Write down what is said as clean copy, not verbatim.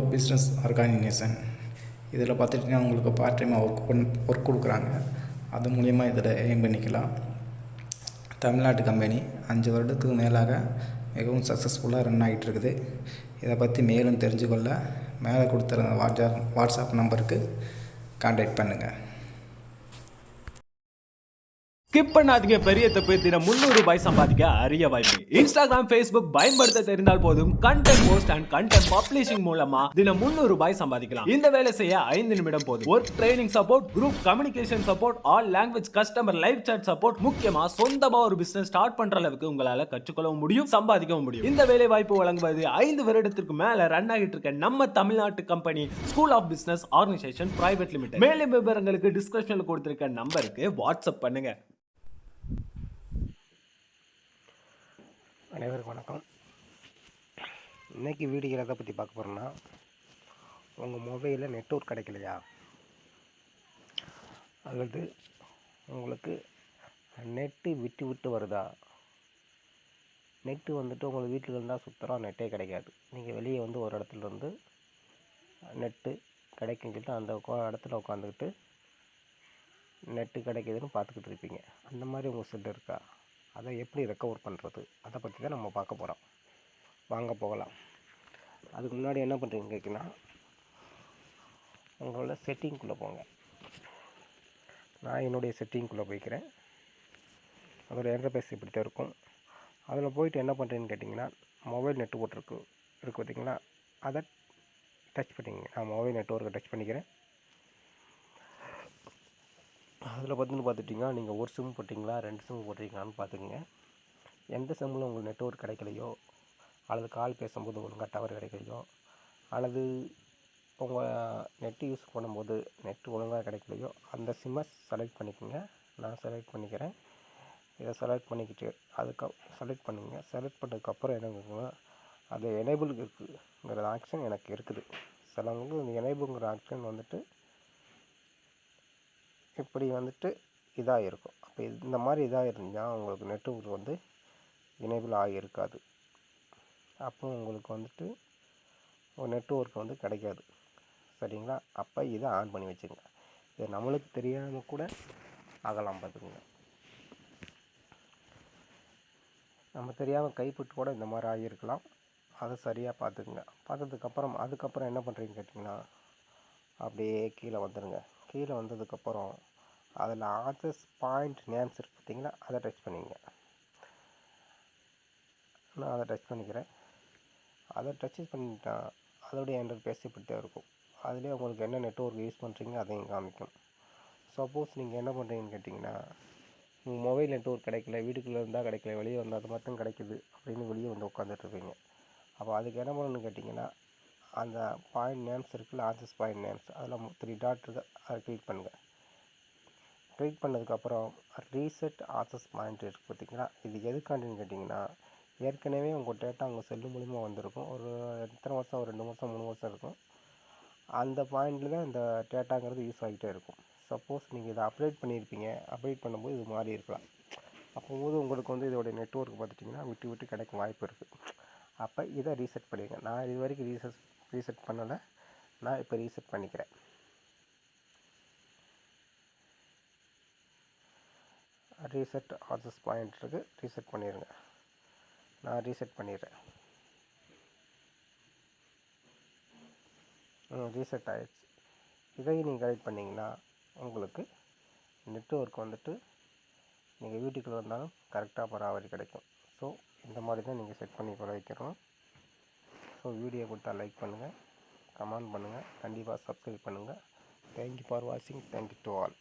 Of business organisation. இதில் பார்த்துட்டிங்கன்னா உங்களுக்கு பார்ட் டைமாக ஒர்க் கொடுக்குறாங்க. அது மூலிமா இதில் எய்ம் பண்ணிக்கலாம். தமிழ்நாட்டு கம்பெனி 5 வருடத்துக்கு மேலாக மிகவும் சக்ஸஸ்ஃபுல்லாக ரன் ஆகிட்டு இருக்குது. இதை பற்றி மேலும் தெரிஞ்சுக்கொள்ள மேலே கொடுத்துருந்த வாட்ஸ்அப் நம்பருக்கு கான்டாக்ட் பண்ணுங்கள். ஸ்கிப் பண்ணாதீங்க, பெரிய தப்பு. தினம் 300 ரூபாய் சம்பாதிக்க அரிய வாய்ப்பு. இன்ஸ்டாகிராம், ஃபேஸ்புக் பயன்படுத்த தெரிந்தால் போதும். Content post and content publishing மூலமா தினம் 300 ரூபாய் சம்பாதிக்கலாம். இந்த வேலை செய்ய 5 நிமிடம் போதும். Work training support, group communication support, all language customer live chat support, முக்கியமா சொந்தமா ஒரு பிசினஸ் ஸ்டார்ட் பண்ற அளவுக்கு உங்களால கற்றுக்கொள்ளவும் முடியும், சம்பாதிக்கவும் முடியும். இந்த வேலை வாய்ப்பு வழங்குவது 5 வருடத்திற்கு மேல ரன் ஆகிட்டு இருக்க நம்ம தமிழ்நாட்டு company school of business organisation private limited. மேலும் விவரங்களுக்கு டிஸ்கிரிப்ஷன்ல கொடுத்திருக்க நம்பருக்கு வாட்ஸ்அப் பண்ணுங்க. அனைவருக்கும் வணக்கம். இன்றைக்கி வீடியோவில் எதை பற்றி பார்க்க போகிறோன்னா, உங்கள் மொபைலில் நெட்வொர்க் கிடைக்கலையா, அல்லது உங்களுக்கு நெட்டு விட்டு விட்டு வருதா. நெட்டு வந்துட்டு உங்களுக்கு வீட்டில் இருந்தால் சுத்தமாக நெட்டே கிடைக்காது. நீங்கள் வெளியே வந்து ஒரு இடத்துல இருந்து நெட்டு கிடைக்குன்னு சொல்லிட்டு அந்த இடத்துல உட்காந்துக்கிட்டு நெட்டு கிடைக்கிதுன்னு பார்த்துக்கிட்டு இருப்பீங்க. அந்த மாதிரி உங்கள் செல்லு இருக்கா? அதை எப்படி ரெக்கவர் பண்ணுறது, அதை பற்றி தான் நம்ம பார்க்க போகிறோம். வாங்க போகலாம். அதுக்கு முன்னாடி என்ன பண்ணுறீங்கன்னு கேட்டிங்கன்னா, உங்களோட செட்டிங்குள்ளே போங்க. நான் என்னுடைய செட்டிங்குள்ளே போய்க்கிறேன். அதோடய இன்டர்ஃபேஸ் இப்படி தான் இருக்கும். அதில் போயிட்டு என்ன பண்ணுறீங்கன்னு கேட்டிங்கன்னா, மொபைல் நெட்வொர்க் இருக்குது பார்த்தீங்களா, அதை டச் பண்ணிங்க. நான் மொபைல் நெட்வொர்க்கை டச் பண்ணிக்கிறேன். அதில் பார்த்துட்டிங்கன்னா, நீங்கள் ஒரு சிம் போட்டிங்களா 2 சிம் போட்டிங்களான்னு பார்த்துக்குங்க. எந்த சிம்மில் உங்களுக்கு நெட்வொர்க் கிடைக்கலையோ, அல்லது கால் பேசும்போது ஒழுங்காக டவர் கிடைக்கலையோ, அல்லது உங்கள் நெட்டு யூஸ் பண்ணும்போது நெட்டு ஒழுங்காக கிடைக்கலையோ, அந்த சிம்மை செலக்ட் பண்ணிக்கோங்க. நான் செலக்ட் பண்ணிக்கிறேன். இதை செலக்ட் பண்ணிக்கிட்டு செலக்ட் பண்ணுங்க. செலக்ட் பண்ணதுக்கப்புறம் என்னங்க, அது எனேபிள் இருக்குங்கிற ஆப்ஷன் எனக்கு இருக்குது. சிலவங்களுக்கு இந்த எனேபிள்ங்கிற ஆப்ஷன் வந்துட்டு இப்படி வந்துட்டு இதாக இருக்கும். அப்போ இந்த மாதிரி இதாக இருந்தால் உங்களுக்கு நெட்வொர்க் வந்து எனேபிள் ஆகியிருக்காது. அப்போ உங்களுக்கு வந்துட்டு ஒரு நெட்வொர்க் வந்து கிடைக்காது. சரிங்களா? அப்போ இதை ஆன் பண்ணி வச்சுங்க. இது நம்மளுக்கு தெரியாமல் கூட ஆகலாம், பார்த்துக்குங்க. நம்ம தெரியாமல் கைப்பட்டு கூட இந்த மாதிரி ஆகியிருக்கலாம். அதை சரியாக பார்த்துக்குங்க. அதுக்கப்புறம் என்ன பண்ணுறீங்கன்னு கேட்டிங்கன்னா, அப்படியே கீழே வந்துடுங்க. கீழே வந்ததுக்கப்புறம் அதில் ஆக்சஸ் பாயிண்ட் நேம்ஸ் இருக்குது பார்த்தீங்களா, அதை டச் பண்ணிங்க. நான் அதை டச் பண்ணிக்கிறேன். அதை டச் பண்ணிட்டால் அதோடைய இன்டர்ஃபேஸ் இப்படி தான் இருக்கும். அதிலே உங்களுக்கு என்ன நெட்வொர்க் யூஸ் பண்ணுறீங்க அதையும் காமிக்கும். சப்போஸ் நீங்கள் என்ன பண்ணுறீங்கன்னு கேட்டிங்கன்னா, உங்கள் மொபைல் நெட்வொர்க் கிடைக்கல, வீட்டுக்குள்ளே இருந்தால் கிடைக்கல, வெளியே வந்தால் அது மட்டும் கிடைக்குது அப்படின்னு வெளியே வந்து உட்காந்துட்ருப்பீங்க. அப்போ அதுக்கு என்ன பண்ணணும்னு கேட்டிங்கன்னா, அந்த பாயிண்ட் நேம்ஸ் இருக்குல்ல, ஆக்சஸ் பாயிண்ட் நேம்ஸ், அதில் 3 டாட் இருக்குது, அதை கிளிக் பண்ணுங்கள். கிளிக் பண்ணதுக்கப்புறம் ரீசெட் ஆக்சஸ் பாயிண்ட் இருக்குது பார்த்திங்களா, இது எதுக்காண்டின்னு கேட்டிங்கன்னா, ஏற்கனவே உங்கள் டேட்டா உங்கள் செல்லு மூலிமா வந்திருக்கும். ஒரு எத்தனை வருஷம், ஒரு 2 வருஷம் 3 வருஷம் இருக்கும். அந்த பாயிண்டில் தான் இந்த டேட்டாங்கிறது யூஸ் ஆகிட்டே இருக்கும். சப்போஸ் நீங்கள் இதை அப்டேட் பண்ணியிருப்பீங்க, அப்டேட் பண்ணும்போது இது மாறி இருக்கலாம். அப்போது உங்களுக்கு வந்து இதோடைய நெட்வொர்க் பார்த்துட்டிங்கன்னா விட்டு விட்டு கிடைக்க வாய்ப்பு இருக்குது. அப்போ இதை ரீசெட் பண்ணிடுங்க. நான் இது வரைக்கும் ரீசெட் பண்ணலை. நான் இப்போ ரீசெட் பண்ணிக்கிறேன். ரீசெட் ஆக்சஸ் பாயிண்ட் இருக்குது, ரீசெட் பண்ணிடுங்க. நான் ரீசெட் பண்ணிடுறேன். ரீசெட் ஆகிடுச்சு. இதையும் நீங்கள் கரெக்ட் பண்ணிங்கன்னா உங்களுக்கு நெட்வொர்க் வந்துட்டு நீங்கள் வீட்டுக்குள்ளே இருந்தாலும் கரெக்டாக பராமரி கிடைக்கும். ஸோ இந்த மாதிரி தான் நீங்கள் செட் பண்ணி வைக்கணும். ஸோ வீடியோ கொடுத்தா லைக் பண்ணுங்கள், கமெண்ட் பண்ணுங்கள், கண்டிப்பாக சப்ஸ்கிரைப் பண்ணுங்கள். தேங்க்யூ ஃபார் வாட்சிங். Thank you to all.